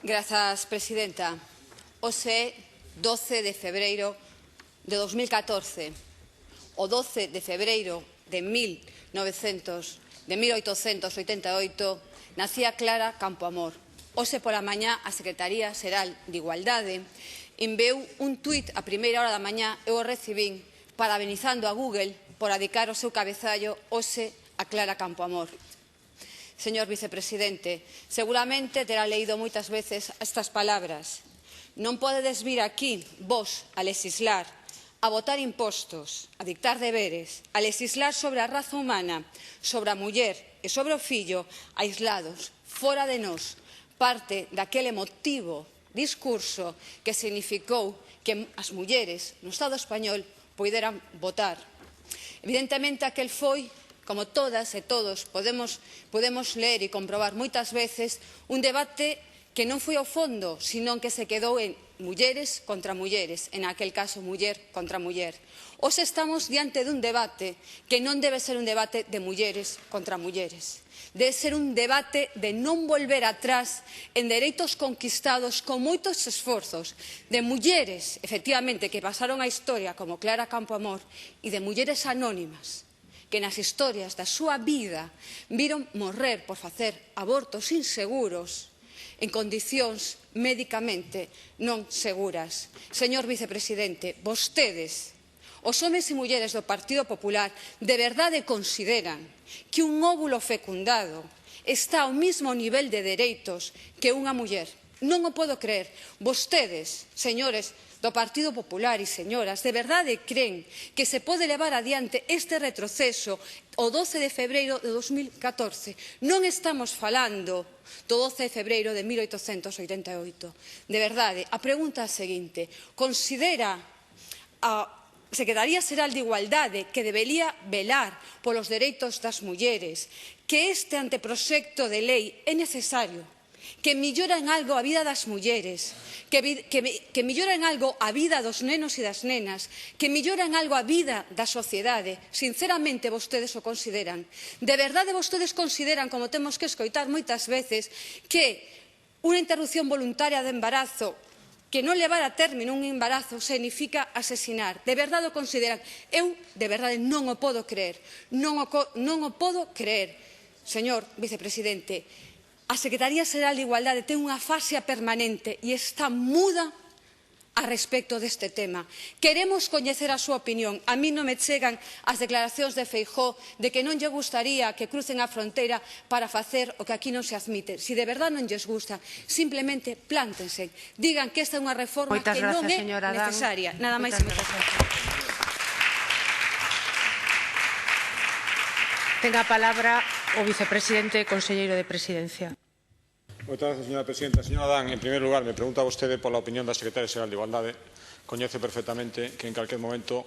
Grazas, presidenta. Hoxe, 12 de febreiro de 2014, o 12 de febreiro de 1888, nacía Clara Campoamor. Hoxe pola mañá, a Secretaría Xeral de Igualdade enviou un tuit a primeira hora da mañá e o recibín parabenizando a Google por adicar o seu cabezallo hoxe a Clara Campoamor. Señor vicepresidente, seguramente terá leído moitas veces estas palabras. Non podedes vir aquí, vos, a lexislar, a botar impostos, a dictar deberes, a lexislar sobre a raza humana, sobre a muller e sobre o fillo, aislados, fora de nós, parte daquele emotivo discurso que significou que as mulleres no Estado español poideran votar. Evidentemente, aquel foi, como todas e todos podemos ler e comprobar moitas veces, un debate que non foi ao fondo, sino que se quedou en mulleres contra mulleres, en aquel caso muller contra muller. Hoxe estamos diante dun debate que non debe ser un debate de mulleres contra mulleres. Debe ser un debate de non volver atrás en dereitos conquistados con moitos esforzos de mulleres, efectivamente, que pasaron a historia como Clara Campoamor e de mulleres anónimas que nas historias da súa vida viron morrer por facer abortos inseguros en condicións médicamente non seguras. Señor vicepresidente, vostedes, os homes e mulleres do Partido Popular, de verdade consideran que un óvulo fecundado está ao mesmo nivel de dereitos que unha muller? Non o podo creer. Vostedes, señores do Partido Popular e señoras, de verdade creen que se pode levar adiante este retroceso o 12 de febreiro de 2014? Non estamos falando do 12 de febreiro de 1888. De verdade, a pregunta é a seguinte: considera a Secretaría Xeral de Igualdade que debería velar polos dereitos das mulleres, que este anteproxecto de lei é necesario, que mellora en algo a vida das mulleres, que mellora en algo a vida dos nenos e das nenas, que mellora en algo a vida da sociedade? Sinceramente, vostedes o consideran? De verdade vostedes consideran, como temos que escoitar moitas veces, que unha interrupción voluntaria de embarazo, que non levar a término un embarazo, significa asesinar? De verdade o consideran? Eu, de verdade, non o podo creer. Non o podo creer. Señor vicepresidente, a Secretaría Xeral de Igualdade ten unha afasia permanente e está muda a respecto deste tema. Queremos coñecer a súa opinión. A mí non me chegan as declaracións de Feijóo de que non lle gustaría que crucen a fronteira para facer o que aquí non se admite. Se de verdade non lles gusta, simplemente plántense. Digan que esta é unha reforma que non é necesaria. Nada máis e moitas gracias. Ten a palabra o vicepresidente e conselleiro de Presidencia. Moitas gracias, señora presidenta. Señor Adán, en primeiro lugar, me pregunta vostede pola opinión da Secretaria Xeral de Igualdade. Coñece perfectamente que en calquer momento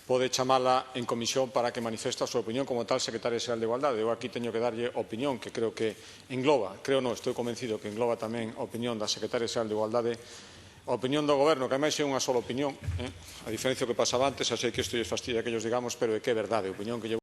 pode chamala en comisión para que manifeste a súa opinión como tal Secretaria Xeral de Igualdade. Eu aquí teño que darlle opinión que creo que engloba, estou convencido que engloba tamén a opinión da Secretaria Xeral de Igualdade, a opinión do Goberno, que ademais é unha sola opinión, a diferencia do que pasaba antes. Xa sei que isto lles fastidia que ellos digamos, pero é que é verdade, a opinión que